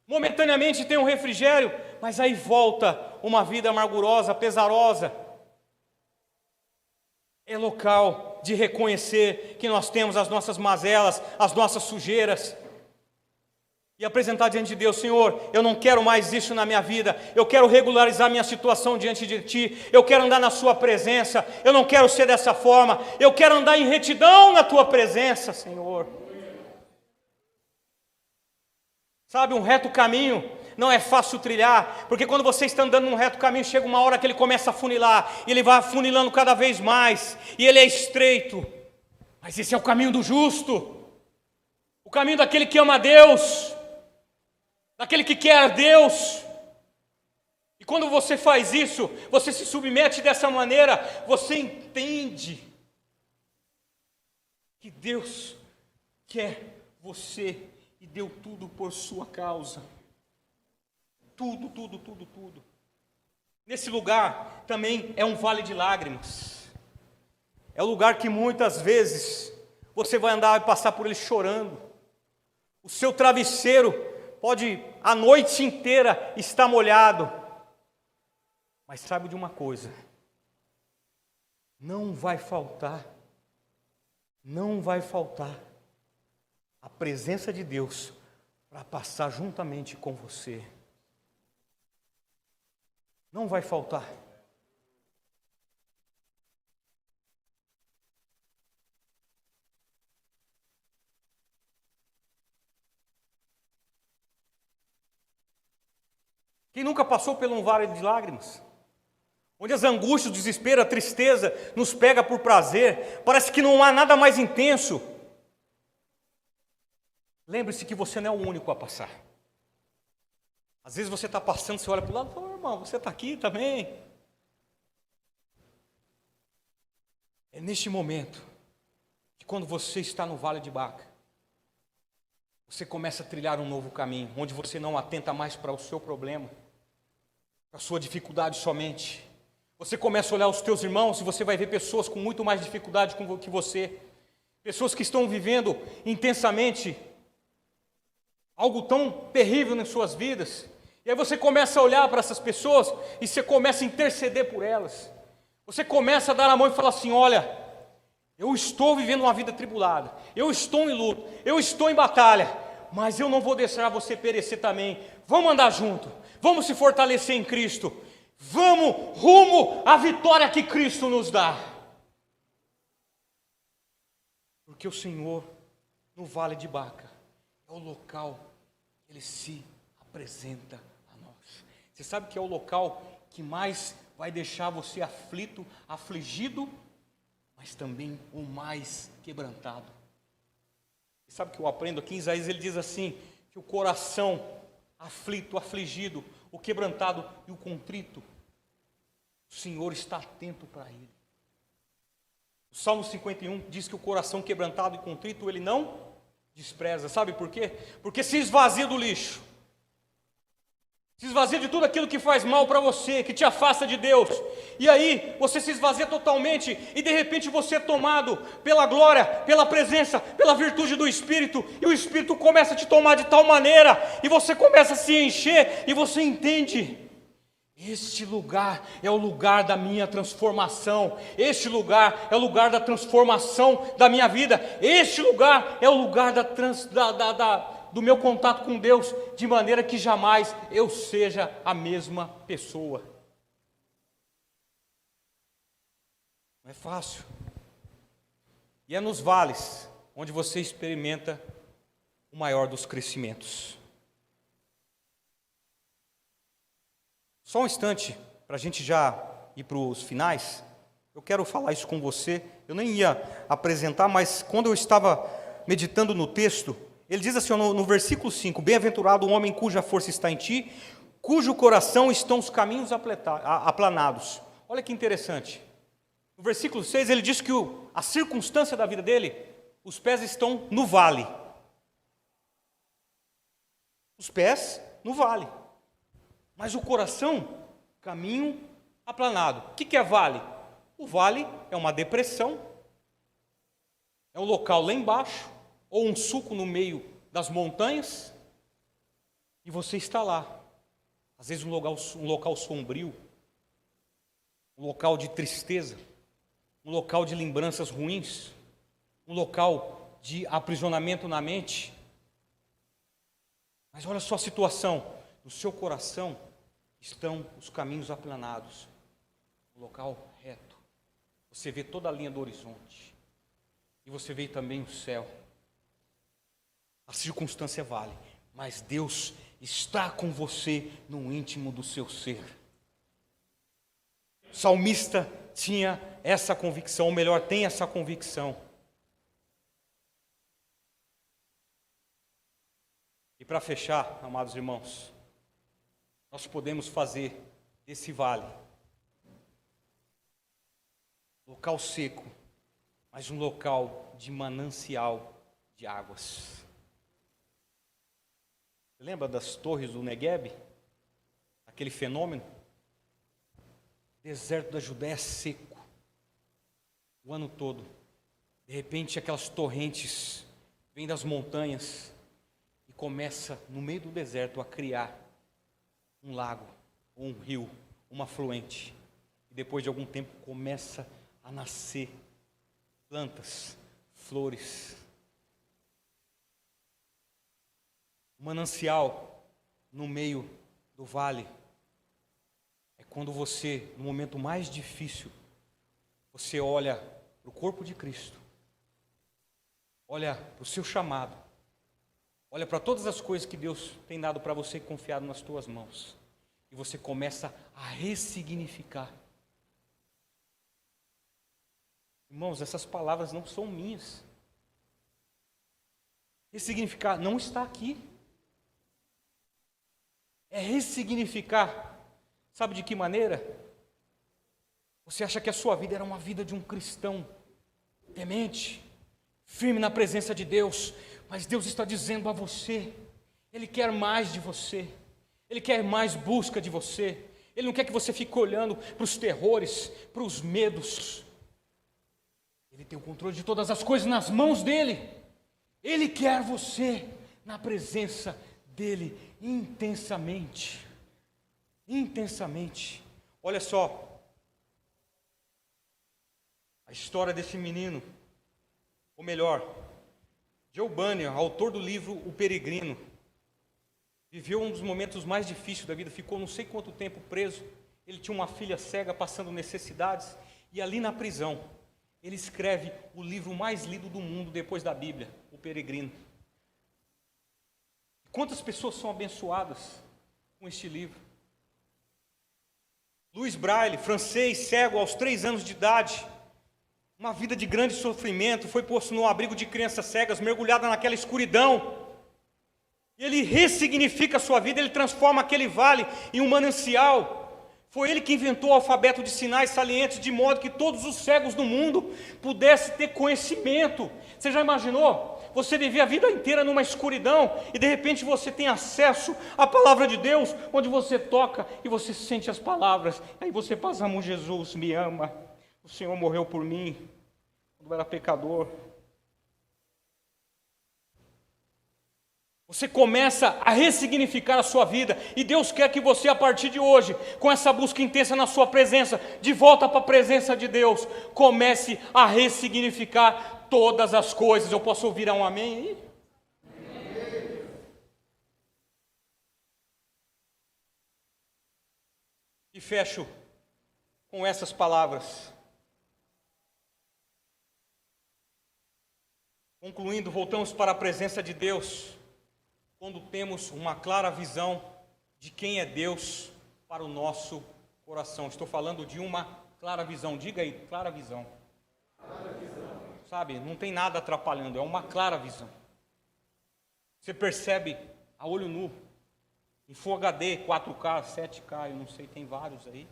S2: Momentaneamente tem um refrigério, mas aí volta uma vida amargurosa, pesarosa. É local de reconhecer que nós temos as nossas mazelas, as nossas sujeiras, e apresentar diante de Deus, Senhor, eu não quero mais isso na minha vida, eu quero regularizar minha situação diante de Ti, eu quero andar na Sua presença, eu não quero ser dessa forma, eu quero andar em retidão na Tua presença, Senhor. Sabe, um reto caminho não é fácil trilhar, porque quando você está andando num reto caminho, chega uma hora que ele começa a funilar, e ele vai afunilando cada vez mais, e ele é estreito, mas esse é o caminho do justo, o caminho daquele que ama a Deus, daquele que quer a Deus. E quando você faz isso, você se submete dessa maneira, você entende que Deus quer você e deu tudo por sua causa. Tudo, tudo, tudo, tudo. Nesse lugar também é um vale de lágrimas. É o lugar que muitas vezes você vai andar e passar por ele chorando. O seu travesseiro pode a noite inteira estar molhado. Mas saiba de uma coisa, não vai faltar a presença de Deus para passar juntamente com você. Não vai faltar. Quem nunca passou por um vale de lágrimas? Onde as angústias, o desespero, a tristeza nos pega por prazer, parece que não há nada mais intenso. Lembre-se que você não é o único a passar. Às vezes você está passando, você olha para o lado e fala, irmão, você está aqui também. É neste momento que quando você está no vale de Baca, você começa a trilhar um novo caminho, onde você não atenta mais para o seu problema, para a sua dificuldade somente. Você começa a olhar os teus irmãos e você vai ver pessoas com muito mais dificuldade que você. Pessoas que estão vivendo intensamente algo tão terrível nas suas vidas. E aí você começa a olhar para essas pessoas e você começa a interceder por elas. Você começa a dar a mão e falar assim, olha, eu estou vivendo uma vida tribulada, eu estou em luto, eu estou em batalha, mas eu não vou deixar você perecer também. Vamos andar junto, vamos se fortalecer em Cristo, vamos rumo à vitória que Cristo nos dá. Porque o Senhor, no Vale de Baca, é o local que Ele se apresenta a nós. Você sabe que é o local que mais vai deixar você aflito, afligido, mas também o mais quebrantado. E sabe o que eu aprendo aqui em Isaías? Ele diz assim, que o coração aflito, afligido, o quebrantado e o contrito, o Senhor está atento para ele. O Salmo 51 diz que o coração quebrantado e contrito ele não despreza. Sabe por quê? Porque se esvazia do lixo. Se esvazia de tudo aquilo que faz mal para você, que te afasta de Deus. E aí você se esvazia totalmente e de repente você é tomado pela glória, pela presença, pela virtude do Espírito. E o Espírito começa a te tomar de tal maneira e você começa a se encher e você entende: este lugar é o lugar da minha transformação. Este lugar é o lugar da transformação da minha vida. Este lugar é o lugar do meu contato com Deus, de maneira que jamais eu seja a mesma pessoa. Não é fácil. E é nos vales onde você experimenta o maior dos crescimentos. Só um instante, para a gente já ir para os finais, eu quero falar isso com você. Eu nem ia apresentar, mas quando eu estava meditando no texto, ele diz assim no versículo 5, bem-aventurado o homem cuja força está em ti, cujo coração estão os caminhos aplanados. Olha que interessante. No versículo 6 ele diz que a circunstância da vida dele, os pés estão no vale. Os pés no vale. Mas o coração, caminho aplanado. O que é vale? O vale é uma depressão, é um local lá embaixo, ou um sulco no meio das montanhas, e você está lá. Às vezes um local sombrio, um local de tristeza, um local de lembranças ruins, um local de aprisionamento na mente. Mas olha só a situação, no seu coração estão os caminhos aplanados, o local reto. Você vê toda a linha do horizonte, e você vê também o céu. A circunstância vale, mas Deus está com você no íntimo do seu ser. O salmista tinha essa convicção, ou melhor, tem essa convicção. E para fechar, amados irmãos, nós podemos fazer desse vale local seco, mas um local de manancial de águas. Você lembra das torres do Negueb? Aquele fenômeno? O deserto da Judéia é seco o ano todo. De repente aquelas torrentes vêm das montanhas e começa no meio do deserto a criar um lago, um rio, uma afluente. E depois de algum tempo começa a nascer plantas, flores. O manancial no meio do vale é quando você, no momento mais difícil, você olha para o corpo de Cristo, olha para o seu chamado, olha para todas as coisas que Deus tem dado para você e confiado nas tuas mãos, e você começa a ressignificar. Irmãos, essas palavras não são minhas. Ressignificar não está aqui. É ressignificar. Sabe de que maneira? Você acha que a sua vida era uma vida de um cristão temente, firme na presença de Deus, mas Deus está dizendo a você, Ele quer mais de você, Ele quer mais busca de você, Ele não quer que você fique olhando para os terrores, para os medos. Ele tem o controle de todas as coisas nas mãos dEle. Ele quer você na presença dEle intensamente. Intensamente. Olha só a história desse menino, ou melhor, Joe Bunyan, autor do livro O Peregrino, viveu um dos momentos mais difíceis da vida, ficou não sei quanto tempo preso. Ele tinha uma filha cega passando necessidades, e ali na prisão ele escreve o livro mais lido do mundo depois da Bíblia, O Peregrino. Quantas pessoas são abençoadas com este livro? Louis Braille, francês, cego aos 3 anos de idade, uma vida de grande sofrimento, foi posto no abrigo de crianças cegas, mergulhada naquela escuridão. Ele ressignifica a sua vida, ele transforma aquele vale em um manancial. Foi ele que inventou o alfabeto de sinais salientes, de modo que todos os cegos do mundo pudessem ter conhecimento. Você já imaginou? Você viver a vida inteira numa escuridão e de repente você tem acesso à palavra de Deus, onde você toca e você sente as palavras. Aí você passa a mão: Jesus me ama, o Senhor morreu por mim quando eu era pecador. Você começa a ressignificar a sua vida, e Deus quer que você, a partir de hoje, com essa busca intensa na sua presença, de volta para a presença de Deus, comece a ressignificar todas as coisas. Eu posso ouvir um amém aí? Amém. E fecho com essas palavras. Concluindo, voltamos para a presença de Deus quando temos uma clara visão de quem é Deus para o nosso coração. Estou falando de uma clara visão. Diga aí, clara visão. Clara visão. Sabe, não tem nada atrapalhando, é uma clara visão. Você percebe a olho nu, em Full HD, 4K, 7K, eu não sei, tem vários aí.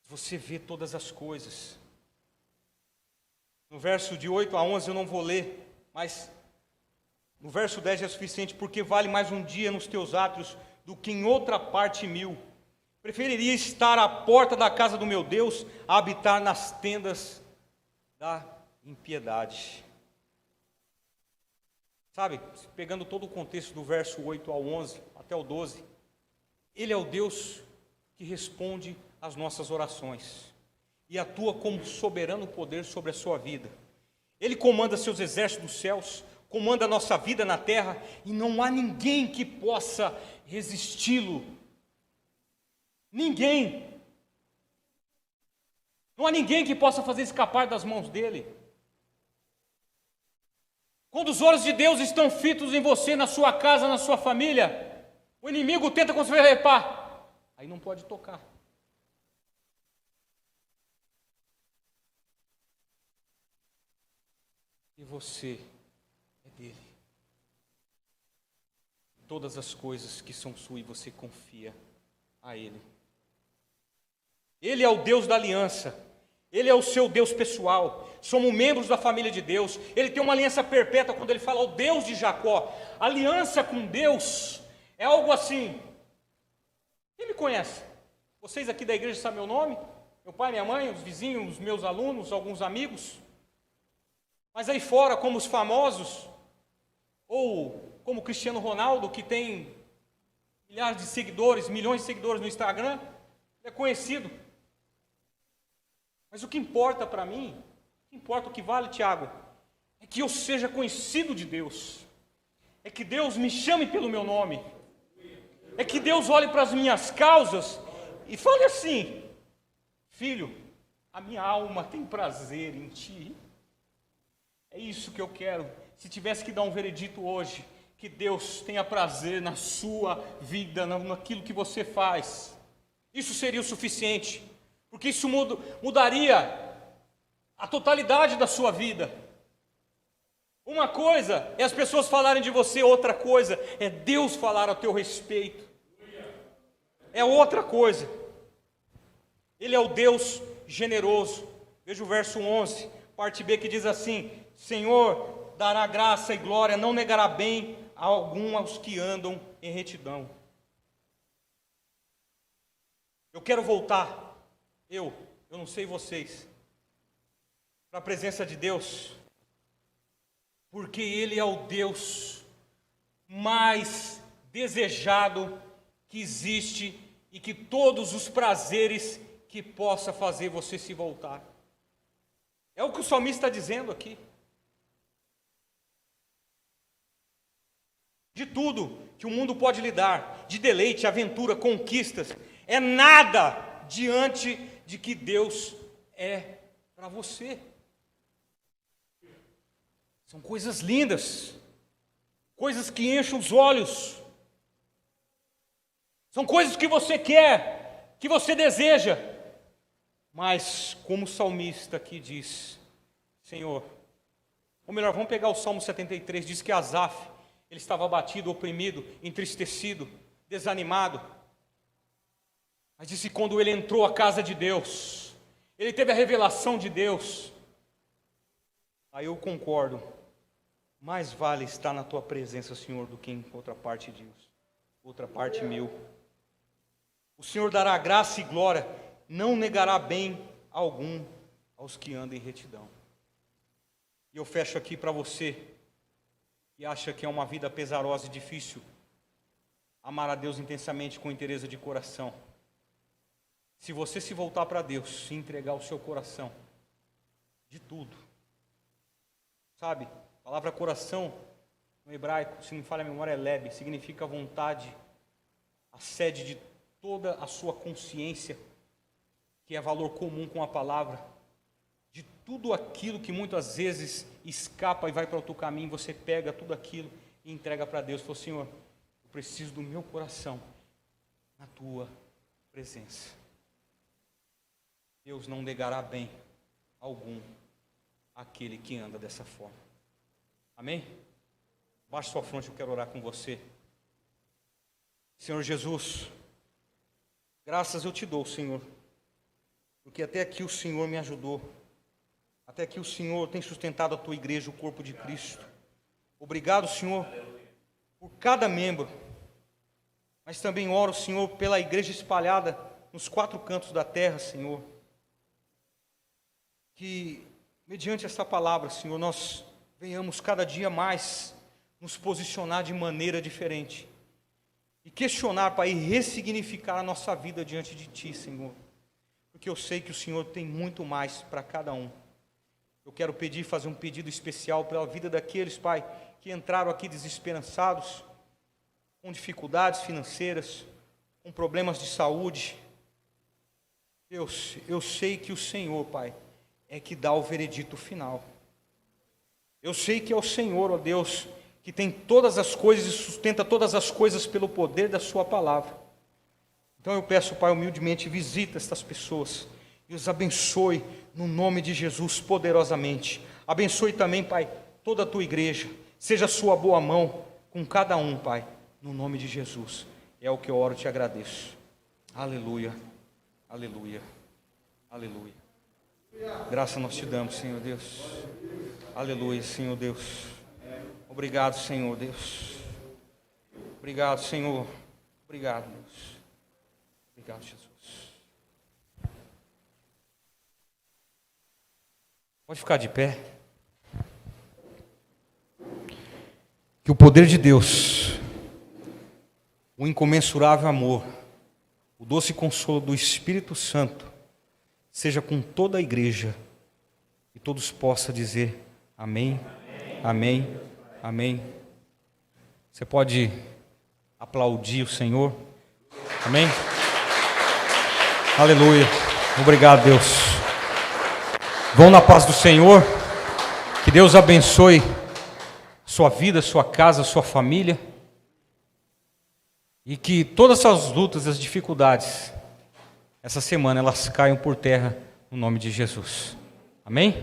S2: Você vê todas as coisas. No verso de 8 a 11 eu não vou ler, mas no verso 10 é suficiente: porque vale mais um dia nos teus átrios do que em outra parte 1000. Preferiria estar à porta da casa do meu Deus a habitar nas tendas da impiedade. Sabe, pegando todo o contexto do verso 8 ao 11 até o 12, Ele é o Deus que responde às nossas orações e atua como soberano poder sobre a sua vida. Ele comanda seus exércitos dos céus, comanda a nossa vida na terra, e não há ninguém que possa resisti-lo. Ninguém. Não há ninguém que possa fazer escapar das mãos dele. Quando os olhos de Deus estão fitos em você, na sua casa, na sua família, o inimigo tenta construir, pá, aí não pode tocar. E você é dele. Todas as coisas que são suas, você confia a ele. Ele é o Deus da aliança. Ele é o seu Deus pessoal. Somos membros da família de Deus. Ele tem uma aliança perpétua. Quando ele fala o Deus de Jacó, aliança com Deus é algo assim. Quem me conhece? Vocês aqui da igreja sabem meu nome? Meu pai, minha mãe, os vizinhos, os meus alunos, alguns amigos. Mas aí fora, como os famosos, ou como Cristiano Ronaldo, que tem milhares de seguidores, milhões de seguidores no Instagram, é conhecido. Mas o que importa para mim, o que importa, o que vale, Tiago, é que eu seja conhecido de Deus, é que Deus me chame pelo meu nome, é que Deus olhe para as minhas causas e fale assim: filho, a minha alma tem prazer em ti. É isso que eu quero. Se tivesse que dar um veredito hoje, que Deus tenha prazer na sua vida, naquilo que você faz. Isso seria o suficiente, porque isso mudaria a totalidade da sua vida. Uma coisa é as pessoas falarem de você, outra coisa é Deus falar a teu respeito. É outra coisa. Ele é o Deus generoso. Veja o verso 11, parte B, que diz assim: Senhor dará graça e glória, não negará bem a algum aos que andam em retidão. Eu quero voltar, eu não sei vocês, para a presença de Deus, porque Ele é o Deus mais desejado que existe e que todos os prazeres que possa fazer você se voltar. É o que o salmista está dizendo aqui. De tudo que o mundo pode lhe dar, de deleite, aventura, conquistas, é nada diante de que Deus é para você. São coisas lindas, coisas que enchem os olhos, são coisas que você quer que você deseja. Mas, como o salmista aqui diz, Senhor, ou melhor, vamos pegar o Salmo 73, diz que Asaf, ele estava abatido, oprimido, entristecido, desanimado. Mas disse que quando ele entrou à casa de Deus, ele teve a revelação de Deus. Aí eu concordo, mais vale estar na tua presença, Senhor, do que em outra parte de Deus, outra parte mil. O Senhor dará graça e glória, não negará bem algum aos que andam em retidão. E eu fecho aqui para você que acha que é uma vida pesarosa e difícil amar a Deus intensamente com inteireza de coração. Se você se voltar para Deus, se entregar o seu coração de tudo, sabe, a palavra coração no hebraico, se não me falha a memória, é leb, significa vontade, a sede de toda a sua consciência, que é valor comum com a palavra, de tudo aquilo que muitas vezes escapa e vai para outro caminho, você pega tudo aquilo e entrega para Deus. Fala, Senhor, eu preciso do meu coração na tua presença. Deus não negará bem algum àquele que anda dessa forma. Amém? Baixe sua fronte, eu quero orar com você. Senhor Jesus, graças eu te dou, Senhor, porque até aqui o Senhor me ajudou. Até aqui o Senhor tem sustentado a tua igreja, o corpo de Cristo. Obrigado, Senhor, por cada membro. Mas também oro, Senhor, pela igreja espalhada nos 4 cantos da terra, Senhor. Que, mediante esta palavra, Senhor, nós venhamos cada dia mais nos posicionar de maneira diferente. E questionar, Pai, e ressignificar a nossa vida diante de Ti, Senhor. Porque eu sei que o Senhor tem muito mais para cada um. Eu quero fazer um pedido especial pela vida daqueles, Pai, que entraram aqui desesperançados, com dificuldades financeiras, com problemas de saúde. Deus, eu sei que o Senhor, Pai, é que dá o veredito final. Eu sei que é o Senhor, ó Deus, que tem todas as coisas e sustenta todas as coisas pelo poder da sua palavra. Então eu peço, Pai, humildemente, visita estas pessoas e os abençoe no nome de Jesus poderosamente. Abençoe também, Pai, toda a tua igreja. Seja a sua boa mão com cada um, Pai, no nome de Jesus. É o que eu oro e te agradeço. Aleluia, aleluia, aleluia. Graça nós te damos, Senhor Deus. Aleluia, Senhor Deus. Obrigado, Senhor Deus. Obrigado, Senhor. Obrigado, Deus. Obrigado, Jesus. Pode ficar de pé. Que o poder de Deus, o incomensurável amor, o doce consolo do Espírito Santo, seja com toda a igreja e todos possam dizer amém, amém, amém. Você pode aplaudir o Senhor, amém? Aleluia, obrigado, Deus. Vão na paz do Senhor, que Deus abençoe sua vida, sua casa, sua família, e que todas as lutas, as dificuldades, essa semana elas caiam por terra no nome de Jesus. Amém?